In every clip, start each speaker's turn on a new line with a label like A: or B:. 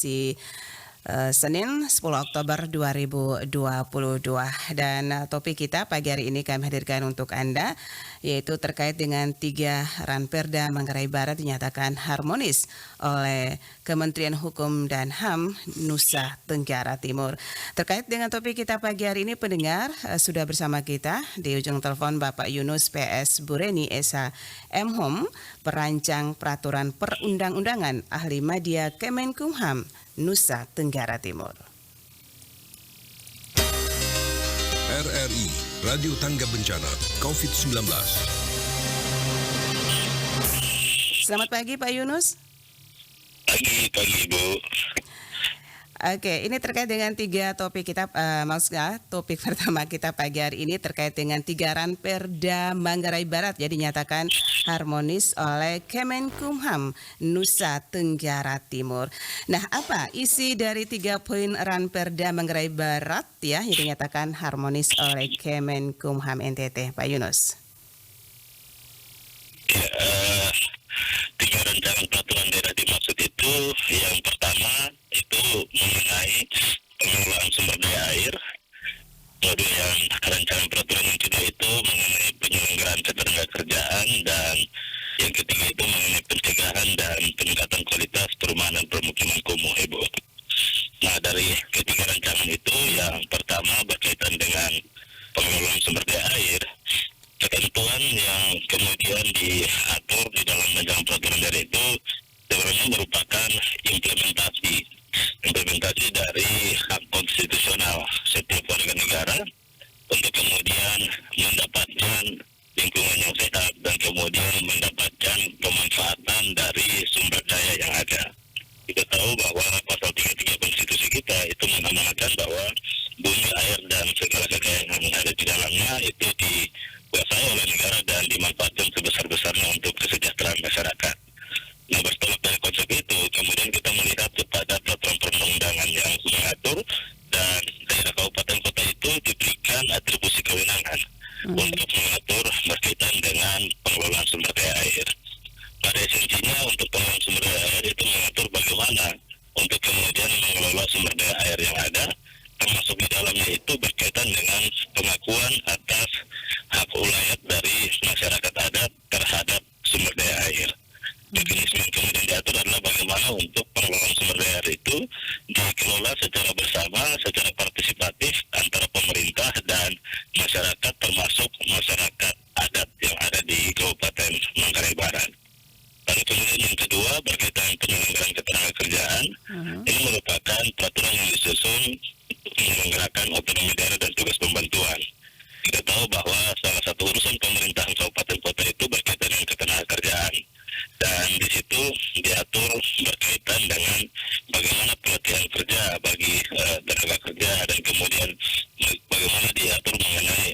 A: edisi Senin 10 Oktober 2022 dan topik kita pagi hari ini kami hadirkan untuk Anda yaitu terkait dengan 3 Ranperda Manggarai Barat dinyatakan harmonis oleh Kementerian Hukum dan HAM Nusa Tenggara Timur. Terkait dengan topik kita pagi hari ini pendengar sudah bersama kita di ujung telepon Bapak Yunus PS Bureni Esa M.Hom, perancang peraturan perundang-undangan ahli media Kemenkumham Nusa Tenggara Timur.
B: RRI Radio Tangga Bencana COVID-19.
A: Selamat pagi Pak Yunus.
C: Pagi Ibu.
A: Oke, ini terkait dengan 3 topik kita, maksudnya topik pertama kita pagi hari ini terkait dengan 3 Ranperda Manggarai Barat jadi dinyatakan harmonis oleh Kemenkumham Nusa Tenggara Timur. Nah, apa isi dari 3 poin Ranperda Manggarai Barat ya yang dinyatakan harmonis oleh Kemenkumham NTT, Pak Yunus?
C: Ya, 3 rancangan peraturan daerah dimaksud itu yang pertama itu mengenai pengelolaan sumber daya air. Kemudian yang rancangan peraturan yang kedua itu mengenai penyelenggaraan ketenagakerjaan dan yang ketiga itu mengenai pencegahan dan peningkatan kualitas perumahan dan permukiman kumuh, Ibu. Nah, dari ketiga rancangan itu yang pertama berkaitan dengan pengelolaan sumber daya air. Ketentuan yang kemudian diatur di dalam rancangan peraturan daerah itu sebenarnya merupakan implementasi dari hak konstitusional setiap warga negara untuk kemudian mendapatkan lingkungan yang sehat dan kemudian mendapatkan pemanfaatan dari sumber daya yang ada. Kita tahu bahwa pasal 33 konstitusi kita itu mengamanatkan bahwa bumi, air, dan segala kekayaan yang ada di dalamnya itu dikuasai oleh negara dan dimanfaatkan sebesar-besarnya untuk kesejahteraan masyarakat. Nah, bertolak dari konsep itu, kemudian kita melihat kepada peraturan perundang-undangan yang mengatur dan daerah kabupaten kota itu diberikan atribusi kewenangan untuk mengatur berkaitan dengan pengelolaan sumber daya air. Pada esensinya untuk pengelolaan sumber daya air itu mengatur bagaimana untuk kemudian mengelola sumber daya air yang ada, termasuk di dalamnya itu berkaitan dengan pengakuan atas hak ulayat dari masyarakat adat terhadap sumber daya air. Mekanisme yang kemudian diatur adalah bagaimana untuk pengelolaan sumber daya air itu dikelola secara bersama, secara partisipatif antara pemerintah dan masyarakat, termasuk masyarakat adat yang ada di Kabupaten Manggarai Barat. Lalu kemudian yang kedua berkaitan penyelenggaraan ketenagakerjaan. Ini merupakan peraturan yang disusun untuk menyelenggarakan otonomi daerah dan tugas pembantuan. Kita tahu bahwa salah satu urusan pemerintahan kabupaten kota itu berkaitan dengan ketenagakerjaan. Dan di situ diatur berkaitan dengan bagaimana pelatihan kerja bagi tenaga kerja dan kemudian bagaimana diatur mengenai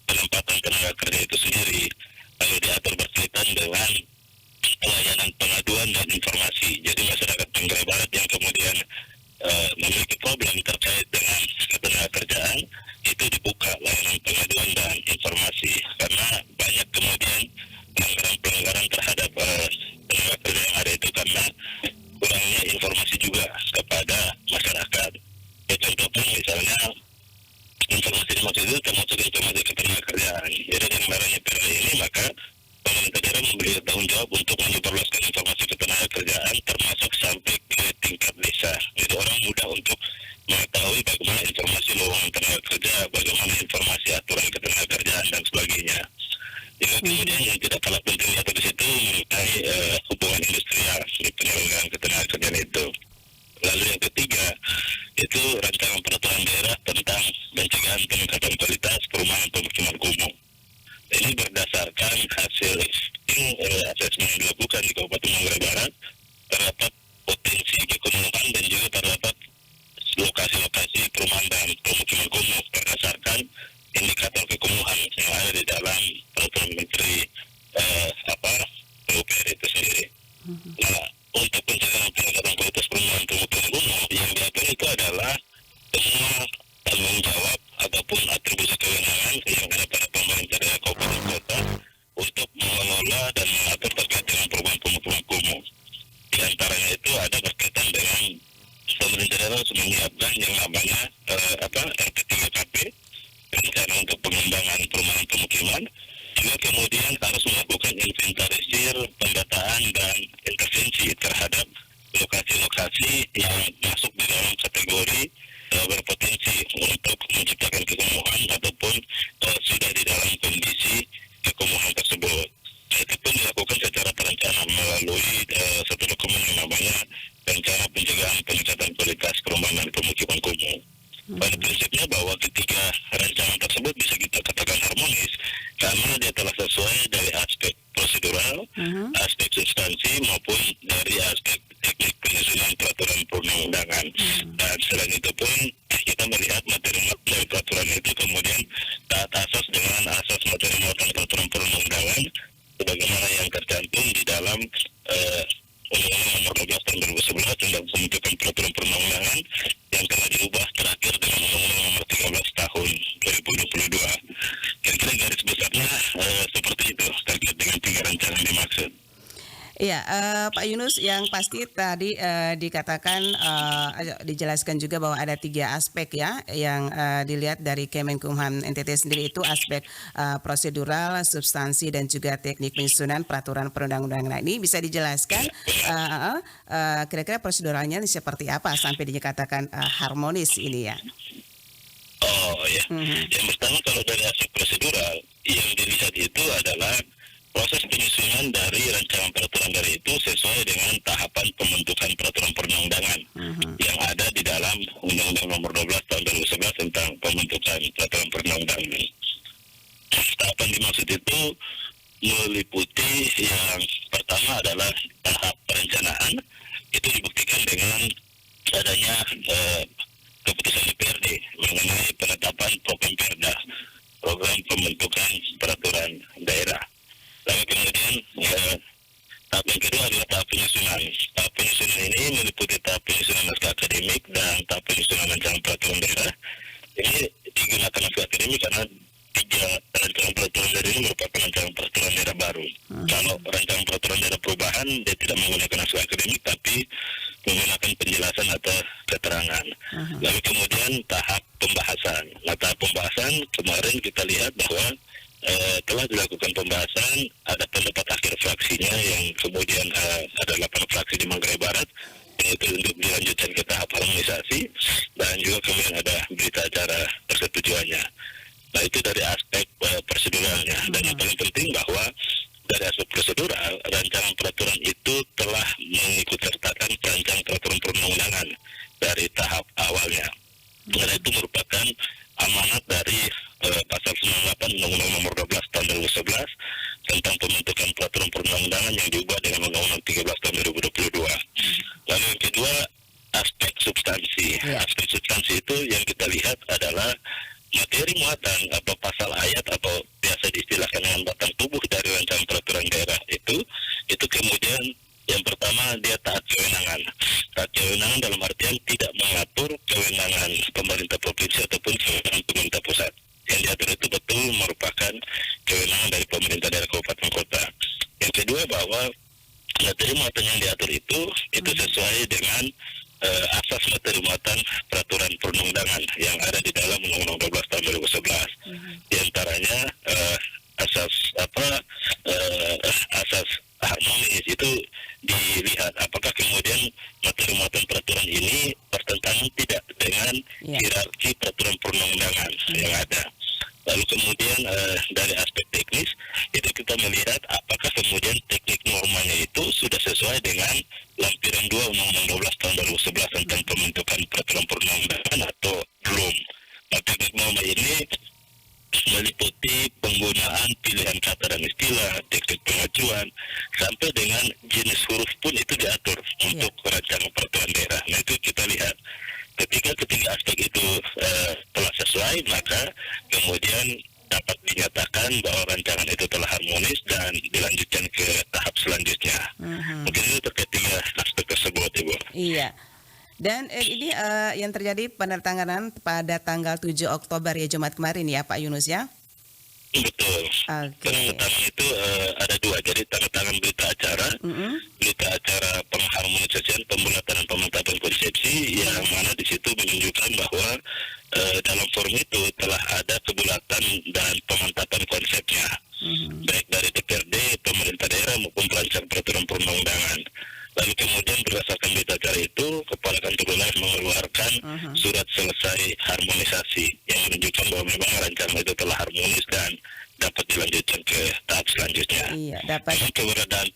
C: penempatan tenaga kerja itu sendiri. Lalu diatur berkaitan dengan pelayanan pengaduan dan informasi. Jadi masyarakat Manggarai Barat yang kemudian memiliki problem terkait dengan ketenagakerjaan itu dibuka layanan pengaduan dan informasi karena banyak kemudian pelanggaran terhadap tenaga kerja yang ada itu karena kurangnya informasi juga kepada daerah harus menyiapkan yang namanya RP3KP, rencana untuk pengembangan perumahan pemukiman, juga kemudian harus melakukan inventarisir, pendataan dan intervensi terhadap lokasi-lokasi yang masuk di dalam kategori berpotensi untuk menciptakan kekumuhan ataupun sudah di dalam kondisi kekumuhan tersebut. Itu pun dilakukan secara terencana melalui satu dokumen yang namanya Rencana Pencegahan Peningkatan Kualitas Perumahan dan Pemukiman Kumuh. Pada prinsipnya bahwa ketiga rancangan tersebut bisa kita katakan harmonis karena dia telah sesuai dari aspek prosedural, aspek substansi maupun dari aspek teknik penyusunan peraturan perundang-undangan. Dan selain itu pun kita melihat materi dari peraturan itu kemudian taat asas dengan asas materi muatan peraturan perundang-undangan sebagaimana yang tercantum di dalam Undang-Undang Nomor 12 Tahun 2011 tentang pembentukan peraturan perundang-undangan yang telah diubah terakhir dengan Undang-Undang Nomor 13 Tahun 2022. Kira-kira garis besarnya seperti itu terkait dengan tiga rancangan dimaksud.
A: Iya, Pak Yunus, yang pasti tadi dikatakan, dijelaskan juga bahwa ada tiga aspek ya yang dilihat dari Kemenkumham NTT sendiri, itu aspek prosedural, substansi dan juga teknik penyusunan peraturan perundang-undangan. Nah, ini bisa dijelaskan kira-kira proseduralnya seperti apa sampai dikatakan harmonis ini ya?
C: Oh ya, yang pertama kalau dari aspek prosedural yang dilihat itu adalah proses penyusunan dari rancangan peraturan dari itu sesuai dengan tahapan pembentukan peraturan perundang-undangan yang ada di dalam Undang-Undang Nomor 12 Tahun 2011 tentang pembentukan peraturan perundang-undangan. Tahapan dimaksud itu meliputi yang pertama adalah tahap perencanaan, itu dibuktikan dengan adanya keputusan DPRD mengenai penetapan Propemperda, program pembentukan peraturan daerah. Lalu kemudian tahap yang kedua adalah tahap penyusunan. Tahap penyusunan ini meliputi tahap penyusunan naskah akademik dan tahap penyusunan rancangan peraturan daerah. Ini digunakan naskah akademik karena tiga rancangan peraturan daerah ini merupakan rancangan peraturan daerah baru. Kalau rancangan peraturan daerah perubahan dia tidak menggunakan naskah akademik tapi menggunakan penjelasan atau keterangan. Lalu kemudian tahap pembahasan. Nah, tahap pembahasan kemarin kita lihat bahwa telah dilakukan pembahasan, ada pendapat akhir fraksinya yang kemudian ada 8 fraksi di Manggarai Barat, yaitu untuk dilanjutkan ke tahap harmonisasi, dan juga kemudian ada berita acara persetujuannya. Nah, itu dari aspek proseduralnya. Dan yang paling penting bahwa dari aspek prosedural, rancangan peraturan itu telah mengikut sertakan rancangan peraturan perundang-undangan dari tahap awalnya. Karena itu merupakan amanat dari pasal 98 Undang-Undang Nomor 12 Tahun 2011 tentang pembentukan peraturan perundang-undangan yang diubah dengan Undang-Undang 13 Tahun 2022. Lalu yang kedua, aspek substansi. Aspek substansi itu yang kita lihat adalah materi muatan atau pasal ayat atau biasa diistilahkan dengan batang tubuh dari rancangan peraturan daerah itu kemudian yang pertama dia taat kewenangan. Taat kewenangan dalam artian tidak mengatur kewenangan pemerintah provinsi ataupun kewenangan pemerintah pusat. Yang diatur itu betul merupakan kewenangan dari pemerintah daerah kabupaten kota. Yang kedua bahwa materi muatan yang diatur itu sesuai dengan asas materi muatan peraturan perundang-undangan yang ada di dalam Undang-Undang 12 Tahun 2011. Di antaranya asas harmonis itu dilihat apakah kemudian materi muatan peraturan ini bertentangan tidak dengan hierarki peraturan perundang-undangan yang ada. Lalu kemudian dari aspek teknis itu kita melihat apakah kemudian teknik normanya itu sudah sesuai dengan lampiran 2 Undang-Undang 12 Tahun 2011 tentang pembentukan peraturan perundang-undangan atau belum. Nah, teknik norma ini meliputi penggunaan pilihan kata dan istilah, teknik pengajuan, sampai dengan jenis huruf pun itu diatur untuk rancangan peraturan daerah. Nah, itu kita lihat. Ketika ketiga aspek itu telah sesuai, maka kemudian dapat dinyatakan bahwa rancangan itu telah harmonis dan dilanjutkan ke tahap selanjutnya. Mungkin itu terkait tiga aspek tersebut, Ibu. Iya.
A: Dan ini yang terjadi penandatanganan pada tanggal 7 Oktober ya, Jumat kemarin ya Pak Yunus ya?
C: Betul. Penandatangan itu ada dua. Jadi tanda tangan berita acara, berita acara pengharmonisasian, pembulatan dan pemantapan konsepsi yang mana itu Kepala Kantor Wilayah mengeluarkan surat selesai harmonisasi yang menunjukkan bahwa memang rancangan itu telah harmonis dan dapat dilanjutkan ke tahap selanjutnya.
A: Iya, dapat.
C: Keberadaan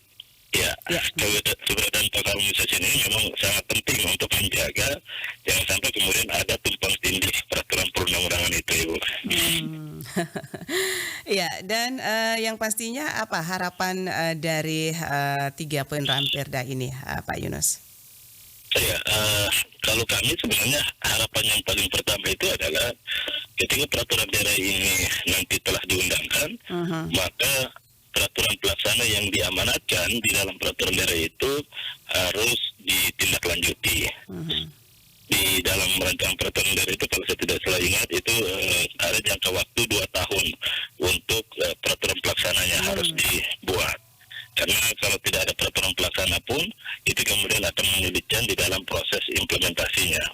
C: keberadaan harmonisasi ini memang sangat penting untuk menjaga jangan sampai kemudian ada tumpang tindih peraturan perundang-undangan itu, Ibu.
A: Iya, dan yang pastinya apa harapan dari 3 poin Ramperda ini, Pak Yunus?
C: Kalau kami sebenarnya harapan yang paling pertama itu adalah ketika peraturan daerah ini nanti telah diundangkan, maka peraturan pelaksana yang diamanatkan di dalam peraturan daerah itu harus ditindaklanjuti. Di dalam rancangan peraturan daerah itu kalau saya tidak salah ingat itu ada jangka waktu 2 tahun untuk peraturan pelaksananya harus dibuat. Karena kalau tidak ada peraturan pelaksana pun itu kemudian akan menyulitkan di dalam proses implementasinya.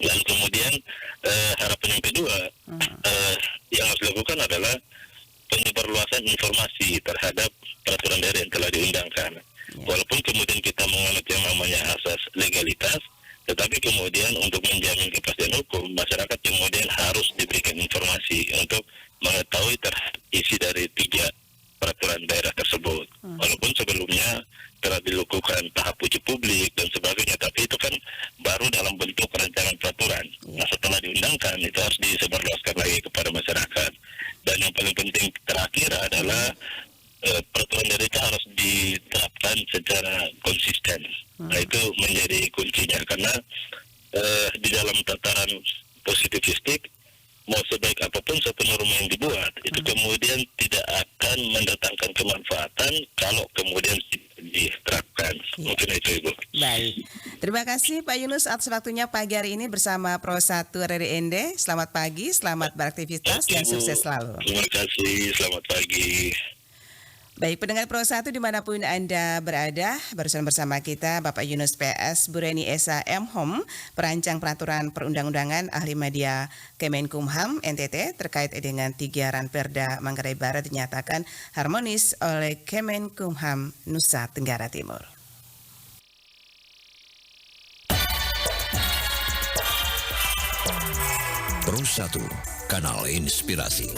C: Lalu kemudian harapan yang kedua yang harus dilakukan adalah penyebarluasan informasi terhadap peraturan daerah yang telah diundangkan. Walaupun kemudian kita menganut yang namanya asas legalitas, tetapi kemudian untuk menjamin kepastian hukum, masyarakat kemudian harus diberikan informasi untuk mengetahui isi dari 3 peraturan daerah tersebut. Walaupun sebelumnya telah dilakukan tahap uji publik dan sebagainya, tapi itu kan baru dalam bentuk rancangan peraturan. Nah, setelah diundangkan itu harus disebarluaskan lagi kepada masyarakat. Dan yang paling penting terakhir adalah peraturan daerah itu harus diterapkan secara konsisten. Nah, itu menjadi kuncinya karena di dalam tataran positifistik, mau sebaik apapun satu norma yang dibuat, itu kemudian tidak akan mendatangkan kemanfaatan kalau kemudian diterapkan. Mungkin itu, Ibu.
A: Baik. Terima kasih Pak Yunus atas waktunya pagi hari ini bersama Pro 1 RRI. Selamat pagi, selamat beraktivitas dan sukses selalu.
C: Terima kasih, selamat pagi.
A: Baik, pendengar Pro 1 dimanapun Anda berada, barusan bersama kita Bapak Yunus PS Bureni Esa M.Hom, perancang peraturan perundang-undangan ahli media Kemenkumham NTT terkait dengan 3 Ranperda Manggarai Barat dinyatakan harmonis oleh Kemenkumham Nusa Tenggara Timur.
B: Pro 1, kanal inspirasi.